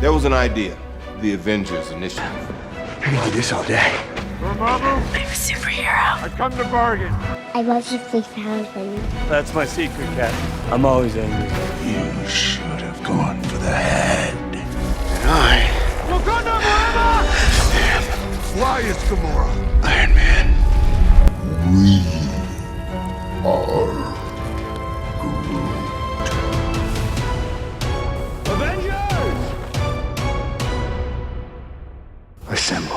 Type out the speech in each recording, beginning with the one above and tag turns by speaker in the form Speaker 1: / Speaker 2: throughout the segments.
Speaker 1: There was an idea, the Avengers Initiative.
Speaker 2: I can do this all day.
Speaker 3: Marvel?
Speaker 4: I'm a superhero.
Speaker 3: I come to bargain.
Speaker 5: I love you 3,000.
Speaker 3: That's my secret, Cat. I'm always angry.
Speaker 2: You should have gone for the head. And I
Speaker 3: Wakanda forever!
Speaker 2: Why is Gamora? Iron Man. We are
Speaker 3: Avengers!
Speaker 2: Assemble.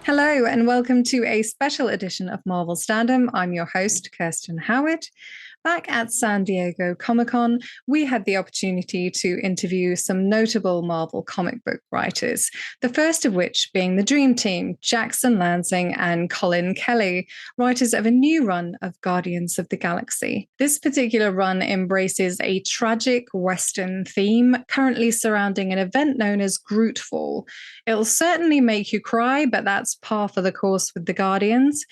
Speaker 6: Hello and welcome to a special edition of Marvel Standom. I'm your host, Kirsten Howard. Back at San Diego Comic-Con, we had the opportunity to interview some notable Marvel comic book writers, the first of which being the Dream Team, Jackson Lanzing and Collin Kelly, writers of a new run of Guardians of the Galaxy. This particular run embraces a tragic Western theme currently surrounding an event known as Grootfall. It'll certainly make you cry, but that's par for the course with the Guardians.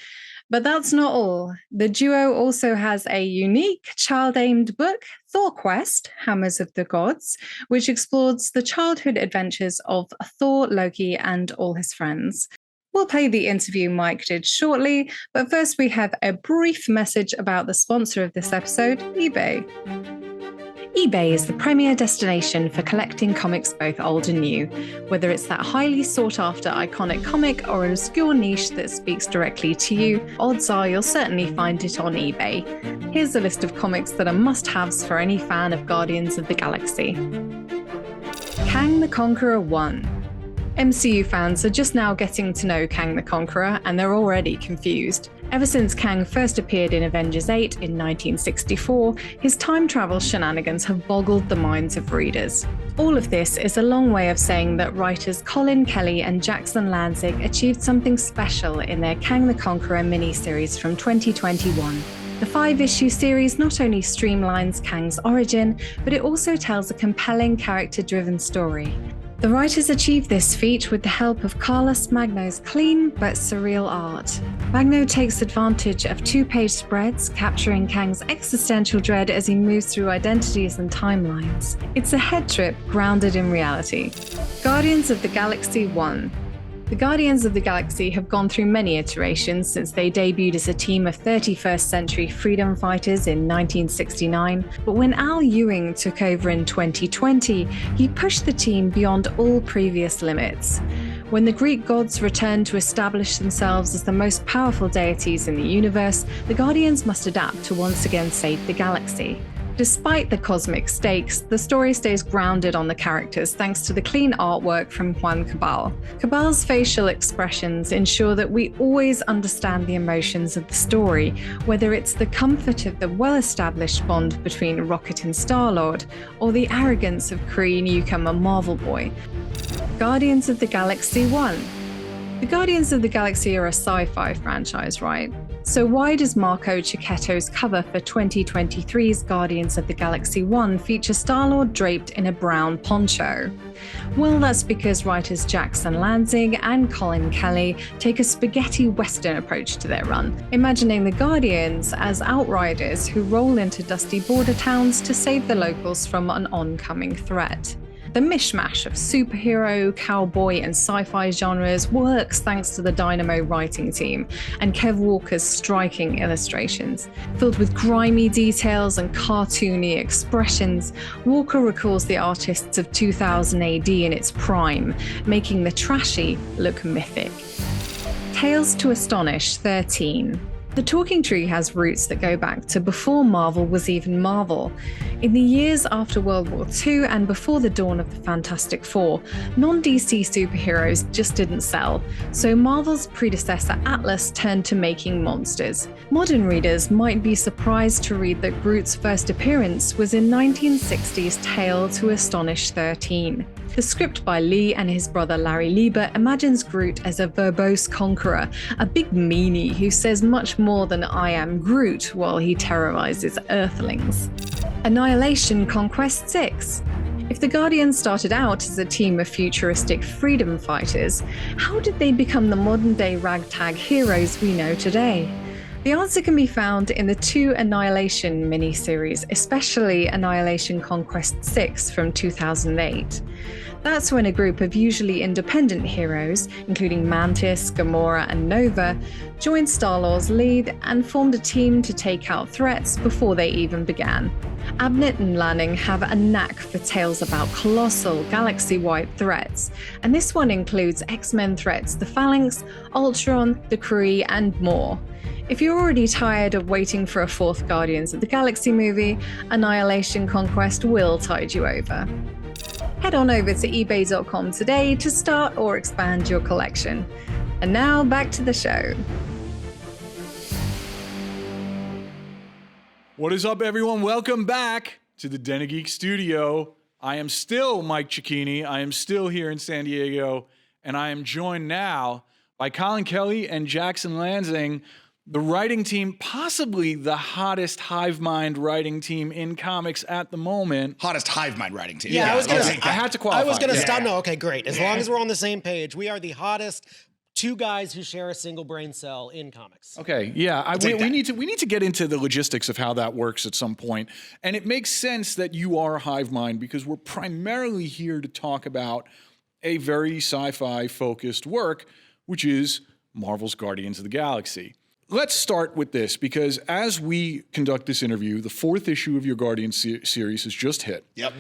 Speaker 6: But that's not all. The duo also has a unique child-aimed book, Thor Quest, Hammers of the Gods, which explores the childhood adventures of Thor, Loki, and all his friends. We'll play the interview Mike did shortly, but first we have a brief message about the sponsor of this episode, eBay. eBay is the premier destination for collecting comics both old and new. Whether it's that highly sought-after iconic comic or an obscure niche that speaks directly to you, odds are you'll certainly find it on eBay. Here's a list of comics that are must-haves for any fan of Guardians of the Galaxy. Kang the Conqueror 1. MCU fans are just now getting to know Kang the Conqueror, and they're already confused. Ever since Kang first appeared in Avengers 8 in 1964, his time travel shenanigans have boggled the minds of readers. All of this is a long way of saying that writers Collin Kelly and Jackson Lanzing achieved something special in their Kang the Conqueror miniseries from 2021. The 5-issue series not only streamlines Kang's origin, but it also tells a compelling character-driven story. The writers achieved this feat with the help of Carlos Magno's clean but surreal art. Magno takes advantage of 2-page spreads, capturing Kang's existential dread as he moves through identities and timelines. It's a head trip grounded in reality. Guardians of the Galaxy 1. The Guardians of the Galaxy have gone through many iterations since they debuted as a team of 31st century freedom fighters in 1969, but when Al Ewing took over in 2020, he pushed the team beyond all previous limits. When the Greek gods returned to establish themselves as the most powerful deities in the universe, the Guardians must adapt to once again save the galaxy. Despite the cosmic stakes, the story stays grounded on the characters thanks to the clean artwork from Juan Cabal. Cabal's facial expressions ensure that we always understand the emotions of the story, whether it's the comfort of the well-established bond between Rocket and Star-Lord, or the arrogance of Kree newcomer Marvel Boy. Guardians of the Galaxy 1. The Guardians of the Galaxy are a sci-fi franchise, right? So why does Marco Cicchetto's cover for 2023's Guardians of the Galaxy 1 feature Star-Lord draped in a brown poncho? Well, that's because writers Jackson Lanzing and Collin Kelly take a spaghetti western approach to their run, imagining the Guardians as outriders who roll into dusty border towns to save the locals from an oncoming threat. The mishmash of superhero, cowboy, and sci-fi genres works thanks to the Dynamo writing team and Kev Walker's striking illustrations. Filled with grimy details and cartoony expressions, Walker recalls the artists of 2000 AD in its prime, making the trashy look mythic. Tales to Astonish 13. The Talking Tree has roots that go back to before Marvel was even Marvel. In the years after World War II and before the dawn of the Fantastic Four, non-DC superheroes just didn't sell, so Marvel's predecessor Atlas turned to making monsters. Modern readers might be surprised to read that Groot's first appearance was in 1960's Tale to Astonish 13. The script by Lee and his brother Larry Lieber imagines Groot as a verbose conqueror, a big meanie who says much more than "I am Groot" while he terrorizes Earthlings. Annihilation Conquest 6. If the Guardians started out as a team of futuristic freedom fighters, how did they become the modern-day ragtag heroes we know today? The answer can be found in the 2 Annihilation miniseries, especially Annihilation Conquest 6 from 2008. That's when a group of usually independent heroes, including Mantis, Gamora, and Nova, joined Star-Lord's lead and formed a team to take out threats before they even began. Abnett and Lanning have a knack for tales about colossal, galaxy-wide threats, and this one includes X-Men threats, the Phalanx, Ultron, the Kree, and more. If you're already tired of waiting for a 4th Guardians of the Galaxy movie, Annihilation Conquest will tide you over. Head on over to ebay.com today to start or expand your collection. And now back to the show.
Speaker 4: What is up, everyone? Welcome back to the Den of Geek studio. I am still Mike Cicchini. I am still here in San Diego, and I am joined now by Collin Kelly and Jackson Lanzing, the writing team, possibly the hottest hive mind writing team in comics at the moment.
Speaker 7: Hottest hive mind writing team.
Speaker 8: Yeah,
Speaker 4: I had to qualify.
Speaker 8: I was going to stop. No, okay, great. As long as we're on the same page, we are the hottest 2 guys who share a single brain cell in comics.
Speaker 4: Okay, yeah, we need to get into the logistics of how that works at some point. And it makes sense that you are a hive mind because we're primarily here to talk about a very sci-fi focused work, which is Marvel's Guardians of the Galaxy. Let's start with this, because as we conduct this interview, the 4th issue of your Guardians series has just hit.
Speaker 7: Yep.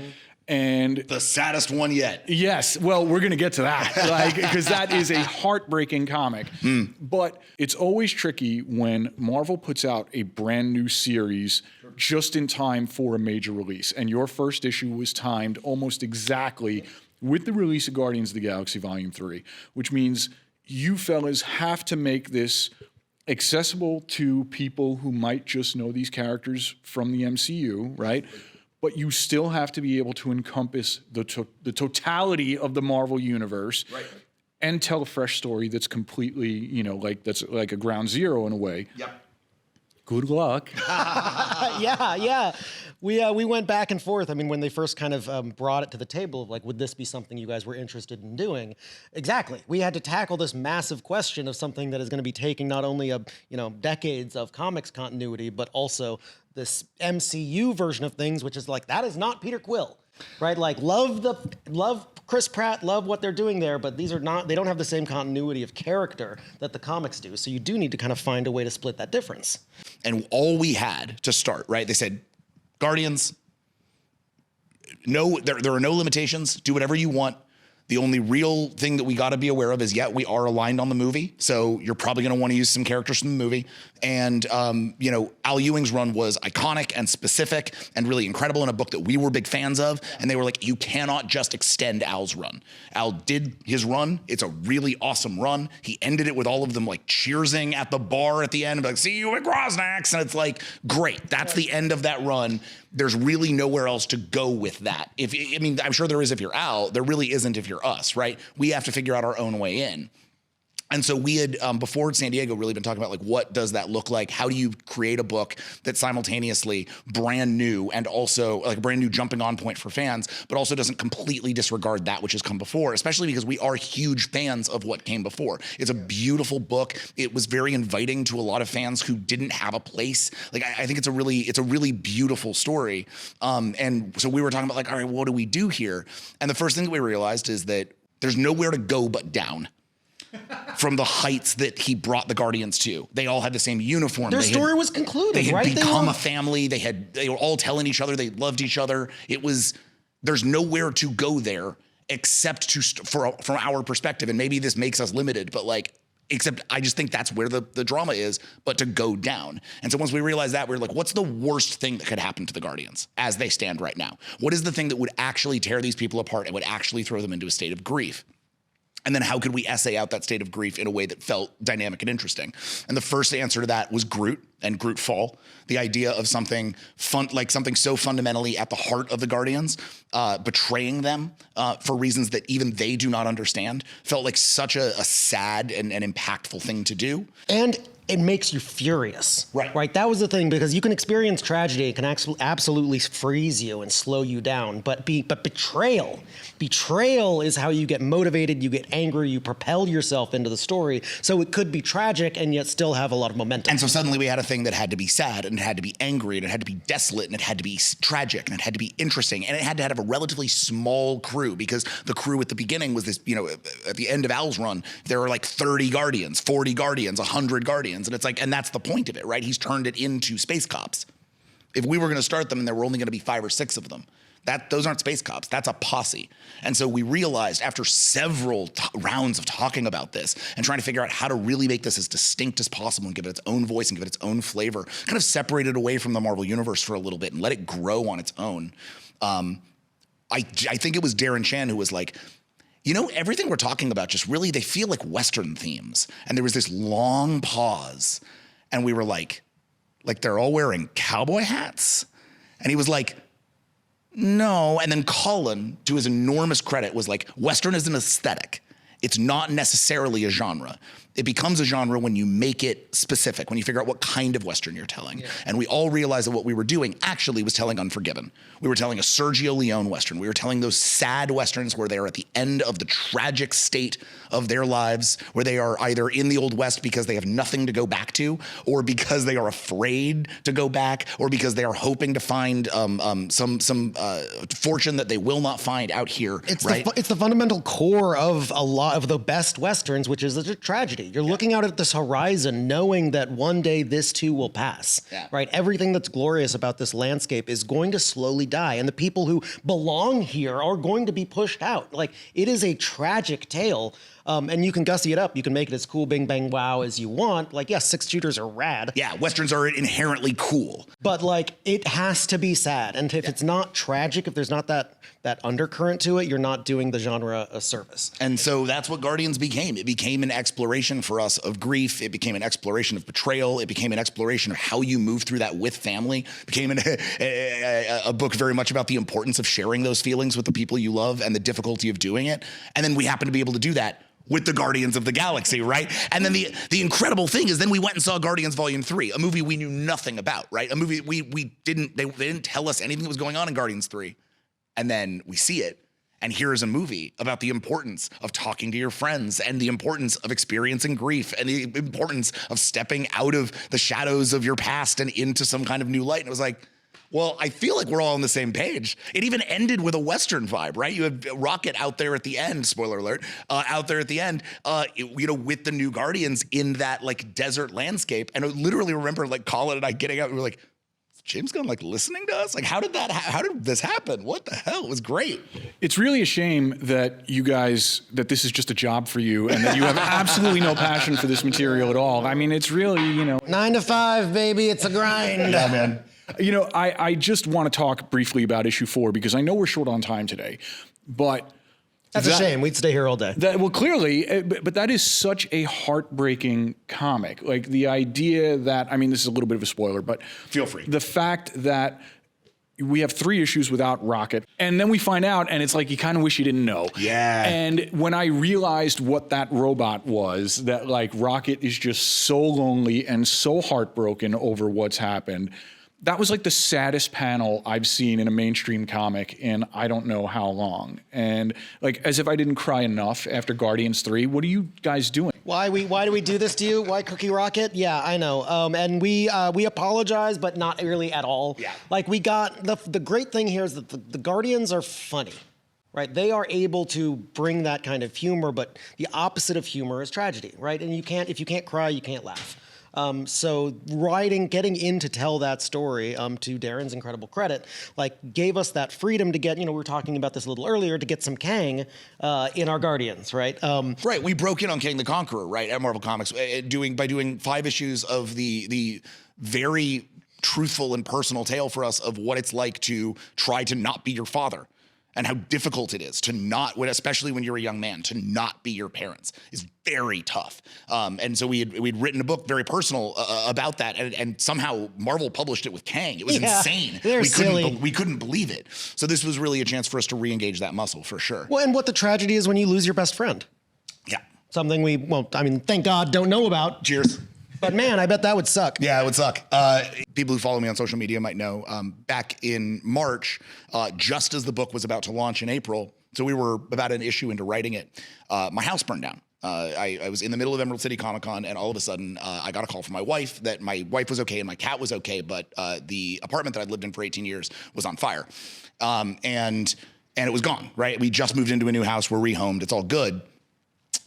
Speaker 4: And
Speaker 7: the saddest one yet.
Speaker 4: Yes. Well, we're going to get to that, because that is a heartbreaking comic. But it's always tricky when Marvel puts out a brand new series just in time for a major release. And your first issue was timed almost exactly with the release of Guardians of the Galaxy Volume 3, which means you fellas have to make this accessible to people who might just know these characters from the MCU, right? But you still have to be able to encompass the totality of the Marvel universe, right, and tell a fresh story that's completely, that's like a ground zero in a way.
Speaker 7: Yep.
Speaker 4: Good luck.
Speaker 8: Yeah. We went back and forth. I mean, when they first kind of brought it to the table, like, would this be something you guys were interested in doing? Exactly. We had to tackle this massive question of something that is going to be taking not only decades of comics continuity, but also this MCU version of things, which is like, that is not Peter Quill, right? Like, love Chris Pratt, love what they're doing there, but they don't have the same continuity of character that the comics do. So you do need to kind of find a way to split that difference.
Speaker 7: And all we had to start, right? They said, Guardians, no, there are no limitations. Do whatever you want. The only real thing that we got to be aware of is, we are aligned on the movie, so you're probably going to want to use some characters from the movie. And, Al Ewing's run was iconic and specific and really incredible in a book that we were big fans of. And they were like, you cannot just extend Al's run. Al did his run. It's a really awesome run. He ended it with all of them like cheersing at the bar at the end, and like, see you at Grosnax. And it's like, great. That's the end of that run. There's really nowhere else to go with that. I'm sure there is if you're Al. There really isn't if you're us, right? We have to figure out our own way in. And so we had, before San Diego, really been talking about, like, what does that look like? How do you create a book that's simultaneously brand new and also like a brand new jumping on point for fans, but also doesn't completely disregard that which has come before, especially because we are huge fans of what came before. It's a beautiful book. It was very inviting to a lot of fans who didn't have a place. Like, I think it's a really beautiful story. And so we were talking about, like, all right, what do we do here? And the first thing that we realized is that there's nowhere to go but down. From the heights that he brought the Guardians to. They all had the same uniform.
Speaker 8: Their story was concluded,
Speaker 7: They had
Speaker 8: right?
Speaker 7: become a family. They were all telling each other they loved each other. There's nowhere to go there except from our perspective. And maybe this makes us limited, but except I just think that's where the drama is, but to go down. And so once we realized that, we're like, what's the worst thing that could happen to the Guardians as they stand right now? What is the thing that would actually tear these people apart and would actually throw them into a state of grief? And then how could we essay out that state of grief in a way that felt dynamic and interesting? And the first answer to that was Groot and Groot Fall. The idea of something something so fundamentally at the heart of the Guardians, betraying them for reasons that even they do not understand, felt like such a sad and impactful thing to do.
Speaker 8: And it makes you furious.
Speaker 7: Right.
Speaker 8: Right. That was the thing, because you can experience tragedy. It can absolutely freeze you and slow you down. But betrayal is how you get motivated, you get angry, you propel yourself into the story. So it could be tragic and yet still have a lot of momentum.
Speaker 7: And so suddenly we had a thing that had to be sad, and it had to be angry, and it had to be desolate, and it had to be tragic, and it had to be interesting, and it had to have a relatively small crew, because the crew at the beginning was this, at the end of Al's run, there were like 30 Guardians, 40 Guardians, 100 Guardians. And it's like, and that's the point of it, right? He's turned it into space cops. If we were going to start them and there were only going to be 5 or 6 of them, those aren't space cops. That's a posse. And so we realized after several rounds of talking about this and trying to figure out how to really make this as distinct as possible and give it its own voice and give it its own flavor, kind of separate it away from the Marvel Universe for a little bit and let it grow on its own. I think it was Darren Chan who was like, everything we're talking about just really, they feel like Western themes. And there was this long pause. And we were like they're all wearing cowboy hats? And he was like, no. And then Collin, to his enormous credit, was like, Western is an aesthetic. It's not necessarily a genre. It becomes a genre when you make it specific, when you figure out what kind of Western you're telling. Yeah. And we all realized that what we were doing actually was telling Unforgiven. We were telling a Sergio Leone Western. We were telling those sad Westerns where they are at the end of the tragic state of their lives, where they are either in the Old West because they have nothing to go back to, or because they are afraid to go back, or because they are hoping to find some fortune that they will not find out here.
Speaker 8: It's
Speaker 7: right?
Speaker 8: the fundamental core of a lot of the best Westerns, which is a tragedy. You're looking out at this horizon knowing that one day this too will pass, right? Everything that's glorious about this landscape is going to slowly die, and the people who belong here are going to be pushed out. Like, it is a tragic tale. And you can gussy it up. You can make it as cool, bing, bang, wow as you want. Like, yes, 6 shooters are rad.
Speaker 7: Yeah, Westerns are inherently cool.
Speaker 8: But, like, it has to be sad. And if it's not tragic, if there's not that undercurrent to it, you're not doing the genre a service.
Speaker 7: And so that's what Guardians became. It became an exploration for us of grief. It became an exploration of betrayal. It became an exploration of how you move through that with family. It became a book very much about the importance of sharing those feelings with the people you love and the difficulty of doing it. And then we happen to be able to do that with the Guardians of the Galaxy, right? And then the incredible thing is then we went and saw Guardians Volume 3, a movie we knew nothing about, right? A movie they didn't tell us anything that was going on in Guardians 3. And then we see it, and here's a movie about the importance of talking to your friends and the importance of experiencing grief and the importance of stepping out of the shadows of your past and into some kind of new light. And it was like, well, I feel like we're all on the same page. It even ended with a Western vibe, right? You have Rocket out there at the end, spoiler alert, out there at the end, with the new Guardians in that like desert landscape. And I literally remember like Colin and I getting out, and we were like, is James Gunn like listening to us? Like, how did this happen? What the hell? It was great.
Speaker 4: It's really a shame that that this is just a job for you and that you have absolutely no passion for this material at all. I mean, it's really,
Speaker 8: 9 to 5, baby. It's a grind.
Speaker 7: Yeah, man.
Speaker 4: I just want to talk briefly about issue 4 because I know we're short on time today, but
Speaker 8: that's a shame. We'd stay here all day.
Speaker 4: Clearly, but that is such a heartbreaking comic. Like the idea that, this is a little bit of a spoiler, but
Speaker 7: feel free.
Speaker 4: The fact that we have 3 issues without Rocket, and then we find out, and it's like you kind of wish you didn't know.
Speaker 7: Yeah.
Speaker 4: And when I realized what that robot was, that like Rocket is just so lonely and so heartbroken over what's happened. That was like the saddest panel I've seen in a mainstream comic in I don't know how long. And like, as if I didn't cry enough after Guardians 3, what are you guys doing?
Speaker 8: Why do we do this to you? Why Cookie Rocket? Yeah, I know. And we apologize, but not really at all.
Speaker 7: Yeah.
Speaker 8: Like we got, the great thing here is that the Guardians are funny. Right, they are able to bring that kind of humor, but the opposite of humor is tragedy, right? And if you can't cry, you can't laugh. So getting in to tell that story, to Darren's incredible credit, like gave us that freedom to get, we were talking about this a little earlier, to get some Kang in our Guardians, right?
Speaker 7: Right, we broke in on Kang the Conqueror, right, at Marvel Comics, by doing 5 issues of the very truthful and personal tale for us of what it's like to try to not be your father. And how difficult it is to not, especially when you're a young man, to not be your parents is very tough. And so we'd written a book very personal about that, and somehow Marvel published it with Kang. It was insane. We couldn't believe it. So this was really a chance for us to re-engage that muscle for sure.
Speaker 8: Well, and what the tragedy is when you lose your best friend.
Speaker 7: Yeah.
Speaker 8: Something thank God don't know about.
Speaker 7: Cheers.
Speaker 8: But man, I bet that would suck.
Speaker 7: Yeah, it would suck. People who follow me on social media might know back in March, just as the book was about to launch in April, so we were about an issue into writing it, my house burned down. I was in the middle of Emerald City Comic Con, and all of a sudden, I got a call from my wife that my wife was okay and my cat was okay, but the apartment that I'd lived in for 18 years was on fire. And it was gone, right? We just moved into a new house. We're rehomed. It's all good.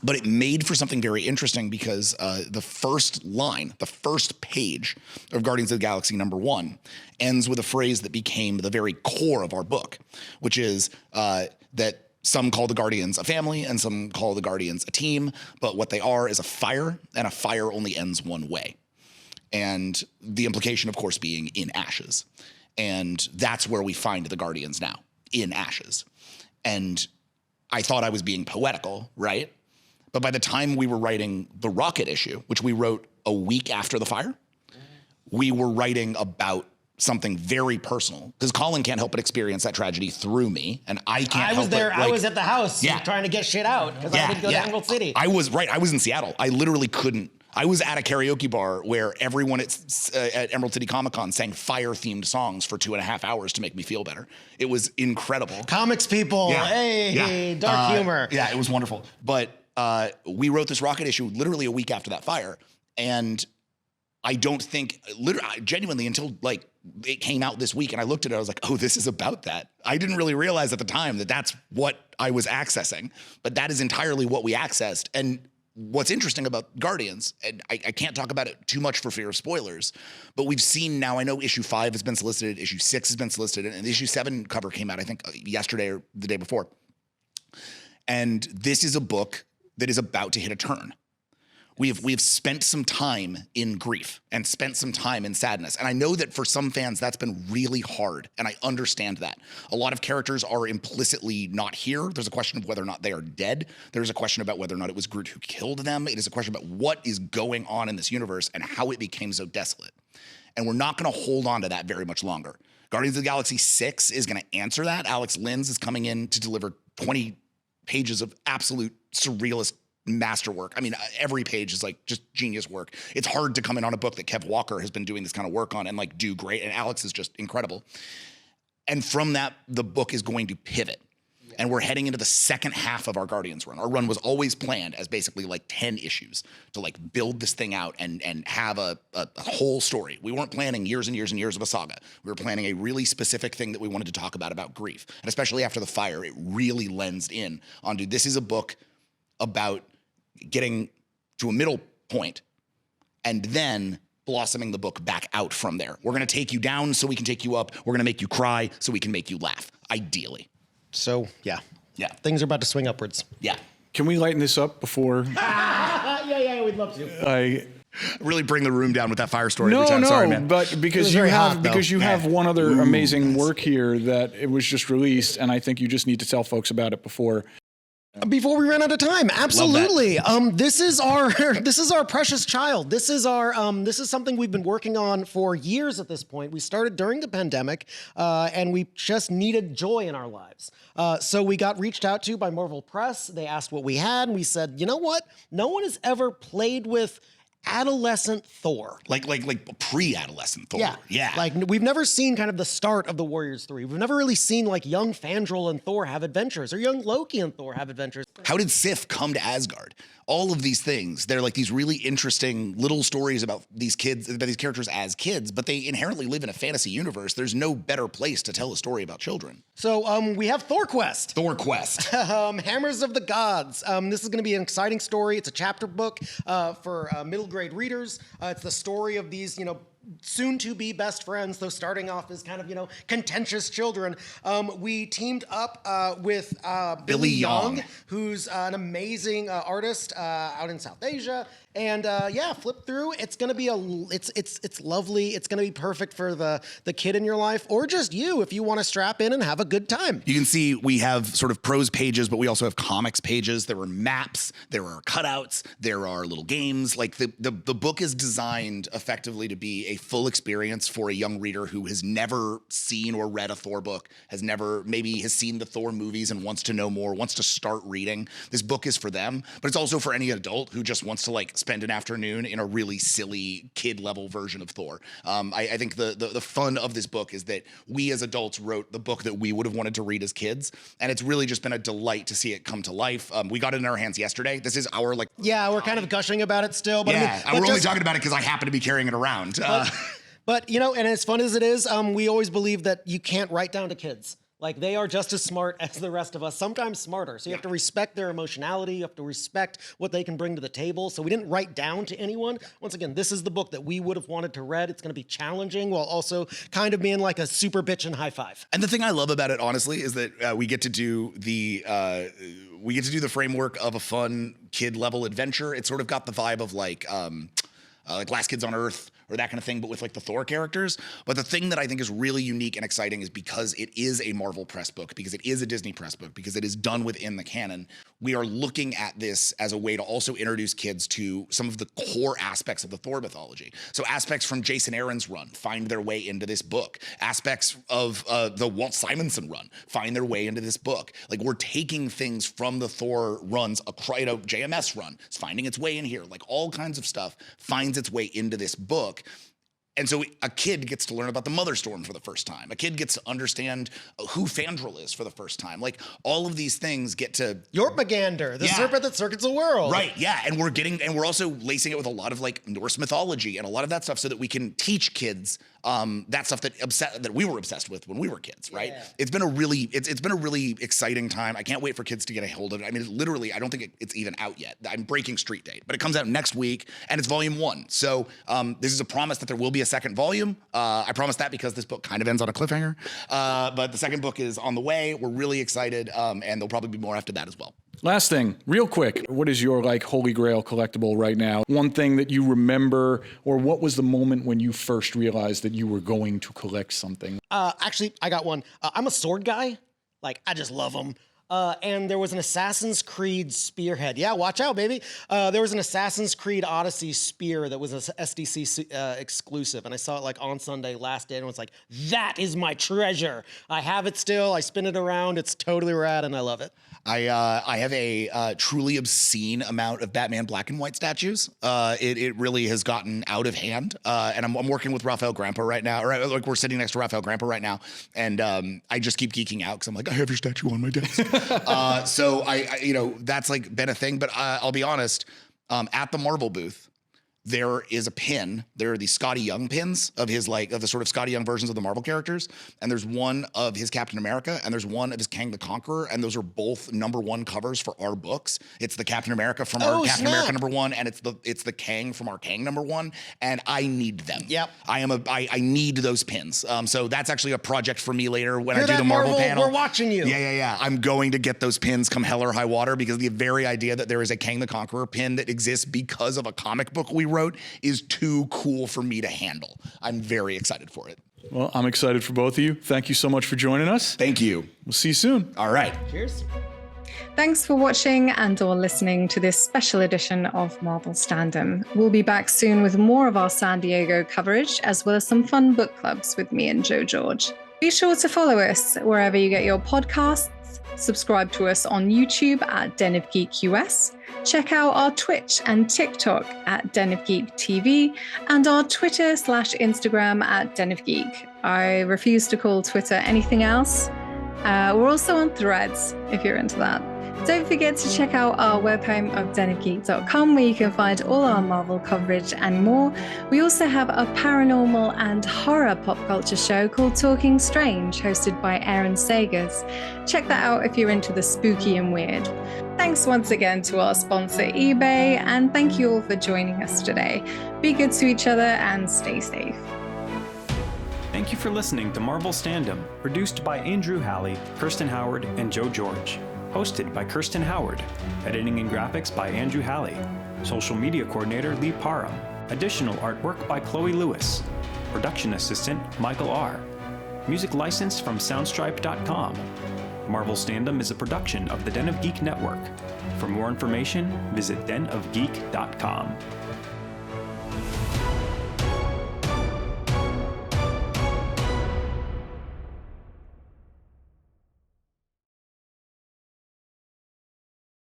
Speaker 7: But it made for something very interesting because the first line, the first page of Guardians of the Galaxy #1 ends with a phrase that became the very core of our book, which is that some call the Guardians a family and some call the Guardians a team, but what they are is a fire, and a fire only ends one way. And the implication, of course, being in ashes. And that's where we find the Guardians now, in ashes. And I thought I was being poetical, right? But by the time we were writing the Rocket issue, which we wrote a week after the fire, we were writing about something very personal, because Colin can't help but experience that tragedy through me, and I can't help but,
Speaker 8: I was at the house trying to get shit out because I didn't go to Emerald City.
Speaker 7: I was in Seattle. I literally couldn't. I was at a karaoke bar where everyone at Emerald City Comic Con sang fire-themed songs for 2.5 hours to make me feel better. It was incredible.
Speaker 8: Comics people, dark humor.
Speaker 7: Yeah, it was wonderful. But we wrote this Rocket issue literally a week after that fire, and I don't think, genuinely, until like it came out this week and I looked at it, I was like, oh, this is about that. I didn't really realize at the time that that's what I was accessing, but that is entirely what we accessed. And what's interesting about Guardians, and I can't talk about it too much for fear of spoilers, but we've seen now, I know issue 5 has been solicited, issue 6 has been solicited, and the issue 7 cover came out, I think, yesterday or the day before. And this is a book that is about to hit a turn. We have spent some time in grief and spent some time in sadness. And I know that for some fans, that's been really hard. And I understand that. A lot of characters are implicitly not here. There's a question of whether or not they are dead. There's a question about whether or not it was Groot who killed them. It is a question about what is going on in this universe and how it became so desolate. And we're not going to hold on to that very much longer. Guardians of the Galaxy 6 is going to answer that. Alex Linz is coming in to deliver 20 pages of absolute surrealist masterwork. I mean, every page is like just genius work. It's hard to come in on a book that Kev Walker has been doing this kind of work on and like do great. And Alex is just incredible. And from that, the book is going to pivot. And we're heading into the second half of our Guardians run. Our run was always planned as basically like 10 issues to like build this thing out and have a whole story. We weren't planning years and years and years of a saga. We were planning a really specific thing that we wanted to talk about grief. And especially after the fire, it really lensed in onto this is a book about getting to a middle point and then blossoming the book back out from there. We're going to take you down so we can take you up. We're going to make you cry so we can make you laugh, ideally.
Speaker 8: So, yeah. Things are about to swing upwards.
Speaker 7: Yeah.
Speaker 4: Can we lighten this up before?
Speaker 8: Yeah, we'd love to.
Speaker 7: I really bring the room down with that fire story.
Speaker 4: No,
Speaker 7: I'm sorry, man.
Speaker 4: But because you have one other amazing work here that it was just released, and I think you just need to tell folks about it before
Speaker 8: we run out of time. Absolutely. This is our precious child. This is something we've been working on for years at this point. We started during the pandemic, and we just needed joy in our lives. So we got reached out to by Marvel Press. They asked what we had, and we said, you know what? No one has ever played with adolescent Thor.
Speaker 7: Like pre-adolescent Thor. Yeah.
Speaker 8: Like we've never seen kind of the start of the Warriors 3. We've never really seen like young Fandral and Thor have adventures or young Loki and Thor have adventures.
Speaker 7: How did Sif come to Asgard? All of these things, they're like these really interesting little stories about these kids, about these characters as kids, but they inherently live in a fantasy universe. There's no better place to tell a story about children.
Speaker 8: So we have Thor Quest.
Speaker 7: Thor Quest.
Speaker 8: Hammers of the Gods. This is going to be an exciting story. It's a chapter book for middle grade readers. It's the story of these, soon-to-be best friends, though starting off as kind of, contentious children. We teamed up with Billy Young, who's an amazing artist out in South Asia. And flip through. It's gonna be it's lovely. It's gonna be perfect for the kid in your life, or just you if you want to strap in and have a good time.
Speaker 7: You can see we have sort of prose pages, but we also have comics pages. There are maps, there are cutouts, there are little games. Like the book is designed effectively to be a full experience for a young reader who has never seen or read a Thor book, maybe has seen the Thor movies and wants to know more, wants to start reading. This book is for them, but it's also for any adult who just wants to like spend an afternoon in a really silly kid level version of Thor. I think the fun of this book is that we as adults wrote the book that we would have wanted to read as kids, and it's really just been a delight to see it come to life. We got it in our hands yesterday. This is our
Speaker 8: we're kind of gushing about it still, but
Speaker 7: yeah, we're only talking about it because I happen to be carrying it around.
Speaker 8: But and as fun as it is, we always believe that you can't write down to kids. Like, they are just as smart as the rest of us, sometimes smarter. So you have to respect their emotionality. You have to respect what they can bring to the table. So we didn't write down to anyone. Once again, this is the book that we would have wanted to read. It's going to be challenging while also kind of being like a super bitchin' high five.
Speaker 7: And the thing I love about it, honestly, is that we get to do the framework of a fun kid level adventure. It's sort of got the vibe of like Last Kids on Earth, or that kind of thing, but with like the Thor characters. But the thing that I think is really unique and exciting is because it is a Marvel press book, because it is a Disney press book, because it is done within the canon, we are looking at this as a way to also introduce kids to some of the core aspects of the Thor mythology. So aspects from Jason Aaron's run find their way into this book. Aspects of the Walt Simonson run find their way into this book. Like, we're taking things from the Thor runs, JMS run, it's finding its way in here. Like, all kinds of stuff finds its way into this book. And so a kid gets to learn about the Mother Storm for the first time. A kid gets to understand who Fandral is for the first time. Like, all of these things get to...
Speaker 8: Jormungandr, the serpent that circuits the world.
Speaker 7: Right, yeah. And we're also lacing it with a lot of like Norse mythology and a lot of that stuff so that we can teach kids that stuff that we were obsessed with when we were kids, right? Yeah. It's been a really exciting time. I can't wait for kids to get a hold of it. I mean, literally, I don't think it's even out yet. I'm breaking street date, but it comes out next week, and it's volume 1. So this is a promise that there will be a second volume. I promise that because this book kind of ends on a cliffhanger. But the second book is on the way. We're really excited, and there'll probably be more after that as well.
Speaker 4: Last thing, real quick, what is your like holy grail collectible right now? One thing that you remember, or what was the moment when you first realized that you were going to collect something?
Speaker 8: Actually, I got one. I'm a sword guy. Like, I just love them. And there was an Assassin's Creed spearhead. Yeah, watch out, baby. There was an Assassin's Creed Odyssey spear that was an SDC exclusive. And I saw it like on Sunday last day and was like, that is my treasure. I have it still. I spin it around. It's totally rad and I love it.
Speaker 7: I have a truly obscene amount of Batman black and white statues. It really has gotten out of hand. And I'm working with Raphael Grandpa right now. Or like, we're sitting next to Raphael Grandpa right now. And I just keep geeking out because I'm like, I have your statue on my desk. So I that's like been a thing. But I'll be honest, at the Marvel booth, there is a pin. There are these Scotty Young pins of his of the sort of Scotty Young versions of the Marvel characters. And there's one of his Captain America and there's one of his Kang the Conqueror. And those are both #1 covers for our books. It's the Captain America from our Captain America #1 and it's the Kang from our Kang #1. And I need them.
Speaker 8: Yep.
Speaker 7: I need those pins. So that's actually a project for me later when I do the Marvel panel.
Speaker 8: We're watching you.
Speaker 7: Yeah. I'm going to get those pins come hell or high water because the very idea that there is a Kang the Conqueror pin that exists because of a comic book we wrote is too cool for me to handle. I'm very excited for it.
Speaker 4: Well, I'm excited for both of you. Thank you so much for joining us.
Speaker 7: Thank you.
Speaker 4: We'll see you soon.
Speaker 7: All right.
Speaker 8: Cheers.
Speaker 6: Thanks for watching and or listening to this special edition of Marvel Standom. We'll be back soon with more of our San Diego coverage, as well as some fun book clubs with me and Joe George. Be sure to follow us wherever you get your podcasts. Subscribe to us on YouTube at Den of Geek US. Check out our Twitch and TikTok at Den of Geek TV and our Twitter/Instagram at Den of Geek. I refuse to call Twitter anything else. We're also on Threads if you're into that. Don't forget to check out our webhome of denofgeek.com where you can find all our Marvel coverage and more. We also have a paranormal and horror pop culture show called Talking Strange, hosted by Aaron Sagers. Check that out if you're into the spooky and weird. Thanks once again to our sponsor eBay, and thank you all for joining us today. Be good to each other and stay safe.
Speaker 9: Thank you for listening to Marvel Standom, produced by Andrew Halley, Kirsten Howard, and Joe George. Hosted by Kirsten Howard. Editing and graphics by Andrew Halley. Social media coordinator Lee Parham. Additional artwork by Chloe Lewis. Production assistant Michael R. Music licensed from soundstripe.com. Marvel Standom is a production of the Den of Geek Network. For more information, visit denofgeek.com.